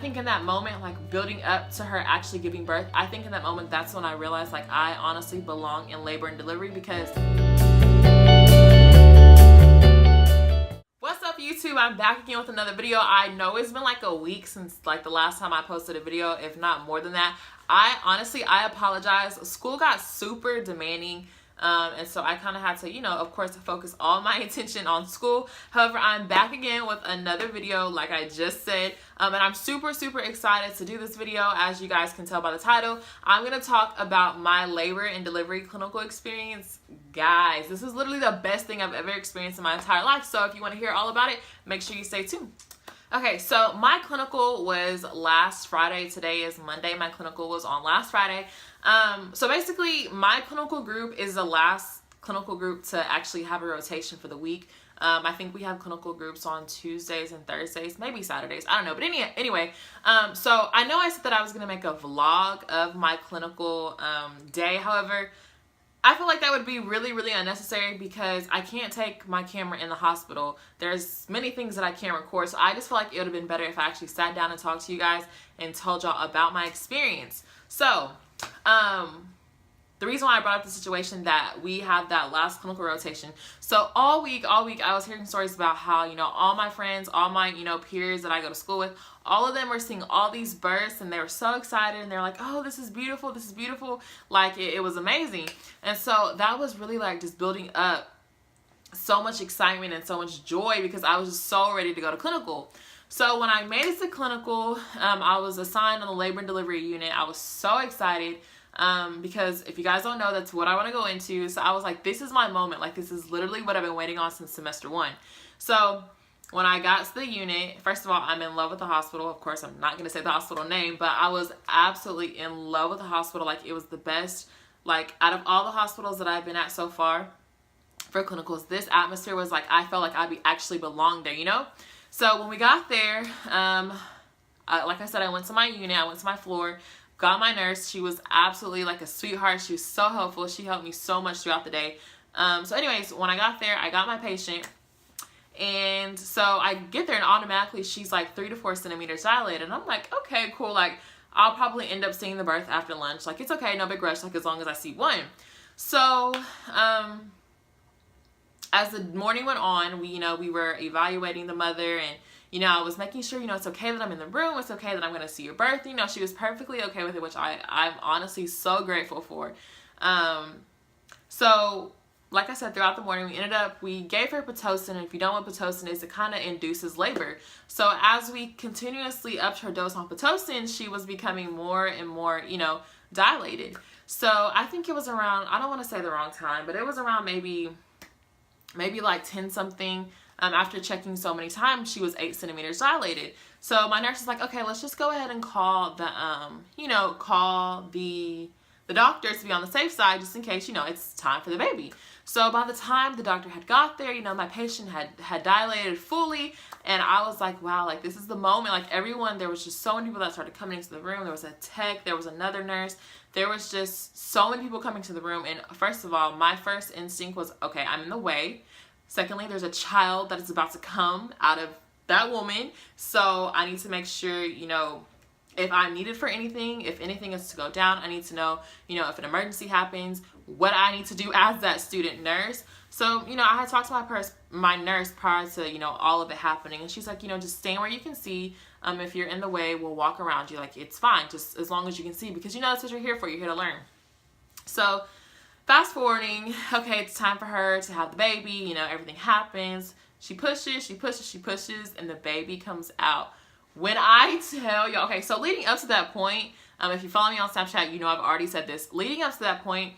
think in that moment, like building up to her actually giving birth, I think in that moment, that's when I realized like I honestly belong in labor and delivery. Because what's up, YouTube? I'm back again with another video. I know it's been like a week since like the last time I posted a video, if not more than that. I apologize. School got super demanding. And so I kind of had to, of course, focus all my attention on school. However, I'm back again with another video, like I just said. And I'm super, super excited to do this video. As you guys can tell by the title, I'm going to talk about my labor and delivery clinical experience. Guys, this is literally the best thing I've ever experienced in my entire life. So if you want to hear all about it, make sure you stay tuned. Okay, so my clinical was last Friday. Today is Monday. My clinical was on last Friday. So basically, my clinical group is the last clinical group to actually have a rotation for the week. I think we have clinical groups on Tuesdays and Thursdays, maybe Saturdays. I don't know. But anyway, so I know I said that I was going to make a vlog of my clinical day. However, I feel like that would be really, really unnecessary because I can't take my camera in the hospital. There's many things that I can't record. So I just feel like it would have been better if I actually sat down and talked to you guys and told y'all about my experience. So, the reason why I brought up the situation that we have that last clinical rotation. So all week, I was hearing stories about how, all my friends, all my, peers that I go to school with, all of them were seeing all these births and they were so excited and they're like, oh, this is beautiful. This is beautiful. Like it was amazing. And so that was really like just building up so much excitement and so much joy because I was just so ready to go to clinical. So when I made it to clinical, I was assigned on the labor and delivery unit. I was so excited. Because if you guys don't know, that's what I want to go into. So I was like, this is my moment. Like, this is literally what I've been waiting on since semester 1. So when I got to the unit, first of all, I'm in love with the hospital. Of course, I'm not going to say the hospital name, but I was absolutely in love with the hospital. Like, it was the best, like, out of all the hospitals that I've been at so far for clinicals, this atmosphere was like, I felt like I actually belonged there, So when we got there, like I said, I went to my unit, I went to my floor, got my nurse. She was absolutely like a sweetheart. She was so helpful. She helped me so much throughout the day. So anyways, when I got there, I got my patient. And so I get there and automatically she's like 3 to 4 centimeters dilated. And I'm like, okay, cool. Like I'll probably end up seeing the birth after lunch. Like it's okay, no big rush. Like as long as I see one. So as the morning went on, we were evaluating the mother and I was making sure, it's okay that I'm in the room. It's okay that I'm going to see your birth. She was perfectly okay with it, which I'm honestly so grateful for. So like I said, throughout the morning, we gave her Pitocin. And if you don't know what Pitocin is, it kind of induces labor. So as we continuously upped her dose on Pitocin, she was becoming more and more, dilated. So I think it was around, I don't want to say the wrong time, but it was around maybe like 10 something. After checking so many times, she was 8 centimeters dilated. So my nurse is like, okay, let's just go ahead and call the, call the doctor to be on the safe side, just in case, it's time for the baby. So by the time the doctor had got there, my patient had dilated fully. And I was like, wow, like this is the moment. Like everyone, there was just so many people that started coming into the room. There was a tech, there was another nurse. There was just so many people coming to the room. And first of all, my first instinct was, okay, I'm in the way. Secondly, there's a child that is about to come out of that woman. So I need to make sure, if I'm needed for anything, if anything is to go down, I need to know, if an emergency happens, what I need to do as that student nurse. So, I had talked to my nurse prior to, all of it happening. And she's like, just stand where you can see. If you're in the way, we'll walk around you. Like, it's fine, just as long as you can see. Because, that's what you're here for. You're here to learn. So fast forwarding, okay, it's time for her to have the baby, everything happens. She pushes, and the baby comes out. When I tell y'all, okay, so leading up to that point, if you follow me on Snapchat, I've already said this. Leading up to that point,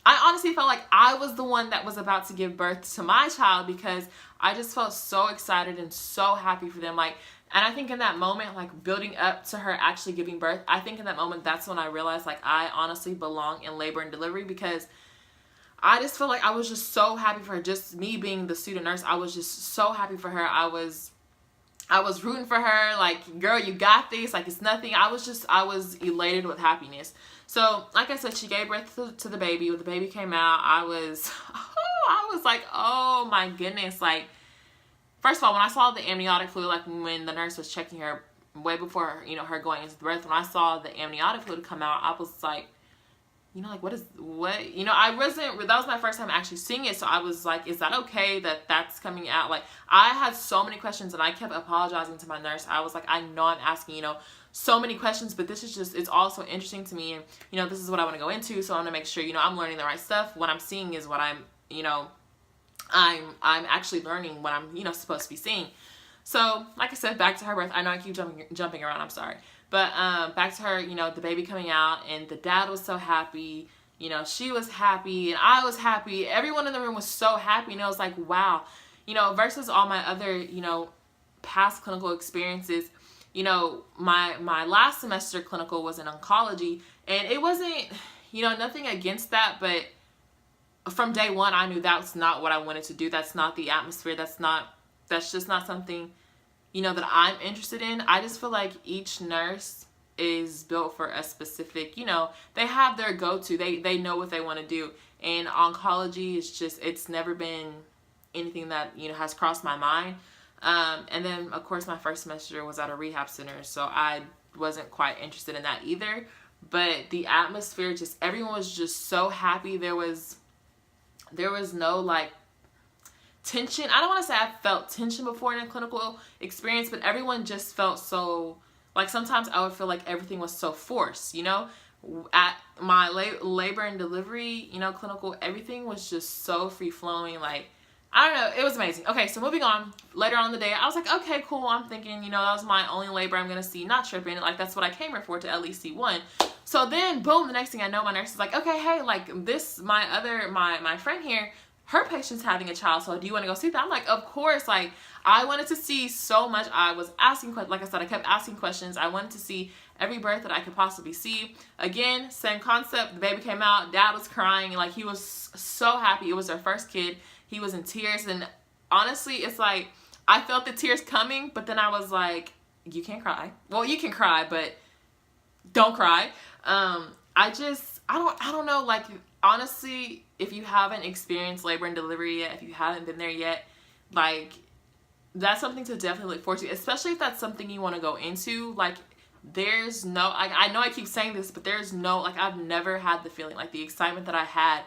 I honestly felt like I was the one that was about to give birth to my child because I just felt so excited and so happy for them. Like, and I think in that moment, like building up to her actually giving birth, I think in that moment, that's when I realized like I honestly belong in labor and delivery because I just feel like I was just so happy for her. Just me being the student nurse, I was just so happy for her. I was rooting for her. Like, girl, you got this. Like, it's nothing. I was elated with happiness. So, like I said, she gave birth to the baby. When the baby came out, I was like, oh my goodness. Like, first of all, when I saw the amniotic fluid, like when the nurse was checking her, way before, you know, her going into the birth, when I saw the amniotic fluid come out, I was like, you know, like, what, you know, that was my first time actually seeing it. So I was like, is that okay that that's coming out? Like, I had so many questions, and I kept apologizing to my nurse. I was like, I know I'm asking, you know, so many questions, but this is just, it's all so interesting to me. And, you know, this is what I want to go into. So I want to make sure, you know, I'm learning the right stuff. What I'm seeing is what I'm, you know, I'm actually learning what I'm, you know, supposed to be seeing. So, like I said, back to her birth. I know I keep jumping around. I'm sorry. But back to her, you know, the baby coming out, and the dad was so happy. You know, she was happy, and I was happy. Everyone in the room was so happy, and it was like, wow. You know, versus all my other, you know, past clinical experiences. You know, my last semester clinical was in oncology, and it wasn't, you know, nothing against that, but from day one, I knew that's not what I wanted to do. That's not the atmosphere. That's just not something, you know, that I'm interested in. I just feel like each nurse is built for a specific, you know, they have their go-to. They know what they want to do. And oncology is just, it's never been anything that, you know, has crossed my mind. And then, of course, my first semester was at a rehab center, so I wasn't quite interested in that either. But the atmosphere, just, everyone was just so happy. There was no, like, tension. I don't want to say I felt tension before in a clinical experience, but everyone just felt so, like, sometimes I would feel like everything was so forced, you know. At my labor and delivery, you know, clinical, everything was just so free-flowing. Like, I don't know, it was amazing. Okay, so moving on, later on in the day, I was like, okay, cool. I'm thinking, you know, that was my only labor I'm gonna see, not tripping. Like, that's what I came here for, to at least see one. So then, boom, the next thing I know, my nurse is like, okay, hey, like, this, my friend here, her patient's having a child, so do you want to go see that? I'm like, of course. Like, I wanted to see so much. I was asking questions. Like I said, I kept asking questions. I wanted to see every birth that I could possibly see. Again, same concept. The baby came out. Dad was crying. Like, he was so happy. It was their first kid. He was in tears. And honestly, it's like, I felt the tears coming, but then I was like, you can't cry. Well, you can cry, but don't cry. I don't know, like, honestly, if you haven't experienced labor and delivery yet, if you haven't been there yet, like, that's something to definitely look forward to, especially if that's something you want to go into. Like, there's no, I know I keep saying this, but there's no, like, I've never had the feeling, like, the excitement that I had.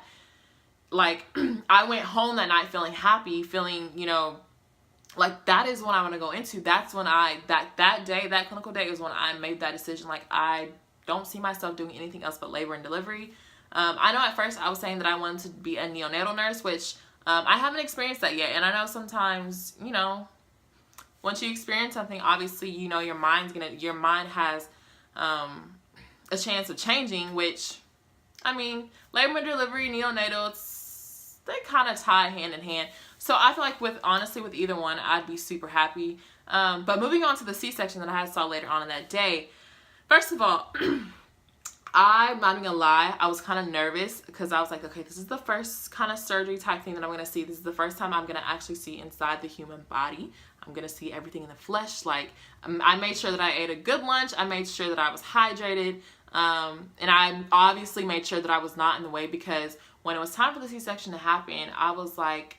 Like, I went home that night feeling happy, feeling, you know, like, that is what I want to go into. That's when that day, that clinical day, is when I made that decision. Like, I don't see myself doing anything else but labor and delivery. I know at first I was saying that I wanted to be a neonatal nurse, which I haven't experienced that yet. And I know sometimes, you know, once you experience something, obviously, you know, your mind has a chance of changing, which, I mean, labor and delivery, neonatal, they kind of tie hand in hand. So I feel like with either one, I'd be super happy. But moving on to the C-section that I saw later on in that day, first of all, I'm not even gonna lie, I was kind of nervous because I was like, okay, this is the first kind of surgery type thing that I'm gonna see. This is the first time I'm gonna actually see inside the human body. I'm gonna see everything in the flesh. Like, I made sure that I ate a good lunch. I made sure that I was hydrated. And I obviously made sure that I was not in the way, because when it was time for the C-section to happen, I was like,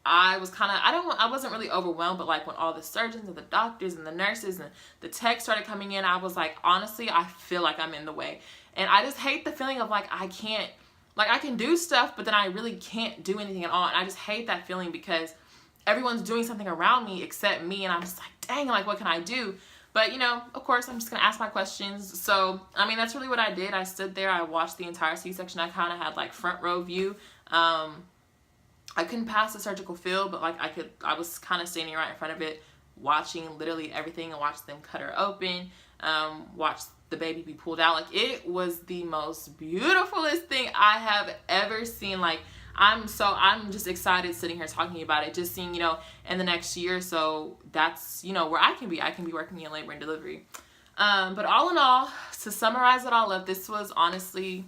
I wasn't really overwhelmed, but like when all the surgeons and the doctors and the nurses and the techs started coming in, I was like, honestly, I feel like I'm in the way. And I just hate the feeling of like, I can do stuff, but then I really can't do anything at all. And I just hate that feeling because everyone's doing something around me except me. And I'm just like, dang, like, what can I do? But, you know, of course, I'm just going to ask my questions. So, I mean, that's really what I did. I stood there. I watched the entire C-section. I kind of had like front row view. I couldn't pass the surgical field, but like I was kind of standing right in front of it, watching literally everything, and watched them cut her open, watch the baby be pulled out. Like, it was the most beautifulest thing I have ever seen. Like, I'm just excited sitting here talking about it, just seeing, you know, in the next year or so, that's, you know, where I can be working in labor and delivery. But all in all, to summarize it all up, this was honestly,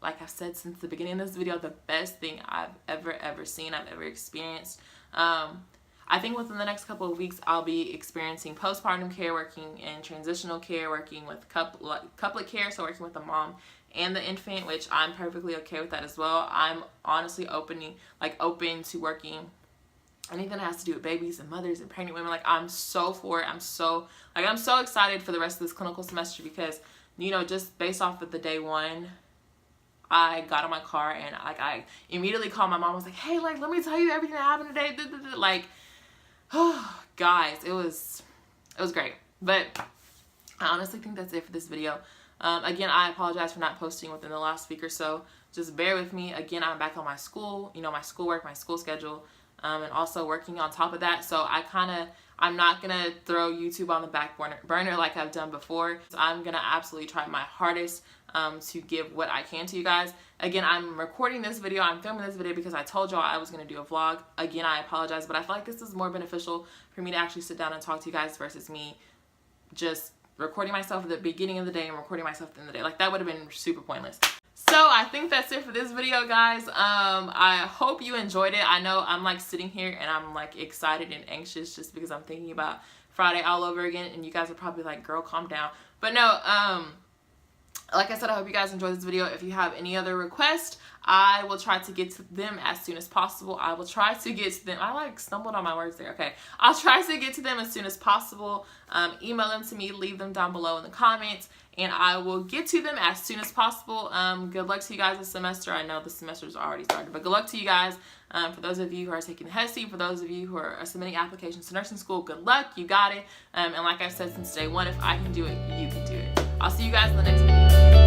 like I've said since the beginning of this video, the best thing I've ever seen, I've ever experienced. I think within the next couple of weeks, I'll be experiencing postpartum care, working in transitional care, working with couplet care, so working with the mom and the infant, which I'm perfectly okay with that as well. I'm honestly open to working anything that has to do with babies and mothers and pregnant women, like I'm so for it. I'm so excited for the rest of this clinical semester because, you know, just based off of the day one, I got in my car and like I immediately called my mom. I was like, hey, like let me tell you everything that happened today. Like, oh guys, it was great. But I honestly think that's it for this video. Again, I apologize for not posting within the last week or so. Just bear with me. Again, I'm back on my school, you know, my schoolwork, my school schedule, and also working on top of that. So I'm not going to throw YouTube on the back burner like I've done before. So I'm going to absolutely try my hardest to give what I can to you guys. Again, I'm recording this video, I'm filming this video because I told y'all I was going to do a vlog. Again, I apologize, but I feel like this is more beneficial for me to actually sit down and talk to you guys versus me just recording myself at the beginning of the day and recording myself at the end of the day. Like, that would have been super pointless. So I think that's it for this video, guys. I hope you enjoyed it. I know I'm like sitting here and I'm like excited and anxious just because I'm thinking about Friday all over again, and you guys are probably like, girl, calm down. But no, like I said, I hope you guys enjoyed this video. If you have any other requests, I will try to get to them as soon as possible. I will try to get to them. I like stumbled on my words there. Okay. I'll try to get to them as soon as possible. Email them to me, leave them down below in the comments, and I will get to them as soon as possible. Good luck to you guys this semester. I know the semester's already started, but good luck to you guys. For those of you who are taking the HESI, for those of you who are submitting applications to nursing school, good luck. You got it. And like I've said since day one, if I can do it, you can do it. I'll see you guys in the next video.